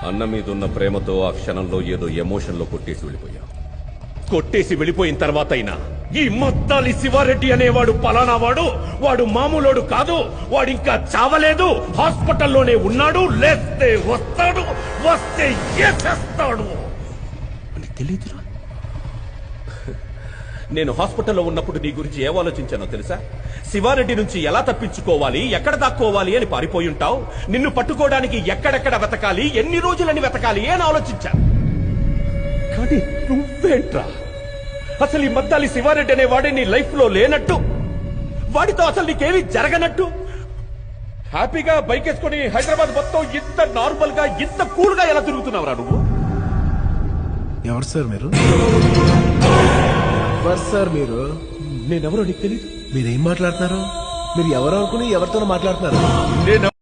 అన్న మీదున్న ప్రేమతో ఆ క్షణంలో ఏదో ఎమోషన్లో కొట్టేసి వెళ్ళిపోయిన తర్వాత అయినా ఈ మద్దాలి శివారెడ్డి అనేవాడు పలానా వాడు మామూలోడు కాదు, వాడింకా చావలేదు, హాస్పిటల్లోనే ఉన్నాడు, లేస్తే వస్తాడు, వస్తే ఏసేస్తాడు అని తెలీదురా. నేను హాస్పిటల్లో ఉన్నప్పుడు నీ గురించి ఏం ఆలోచించానో తెలుసా? శివారెడ్డి నుంచి ఎలా తప్పించుకోవాలి, ఎక్కడ దాక్కోవాలి అని పారిపోయి ఉంటావు. నిన్ను పట్టుకోవడానికి ఎక్కడెక్కడ వెతకాలి, ఎన్ని రోజులని వెతకాలి అని ఆలోచించాను. కానీ నువ్వేంట్రా, అసలు ఈ మద్దాలి శివారెడ్డి అనే వాడే నీ లైఫ్ లో లేనట్టు, వాడితో అసలు నీకేమీ జరగనట్టు హ్యాపీగా బైక్ వేసుకుని హైదరాబాద్ మొత్తం ఇంత నార్మల్ గా ఇంత కూల్ గా ఎలా తిరుగుతున్నావురా నువ్వు? ఎవరు సార్ మీరు? ఎవరు సార్ మీరు? నేనెవరో నీకు తెలీదు. మీరేం మాట్లాడుతున్నారు? మీరు ఎవరు అనుకుని ఎవరితోనో మాట్లాడుతున్నారు?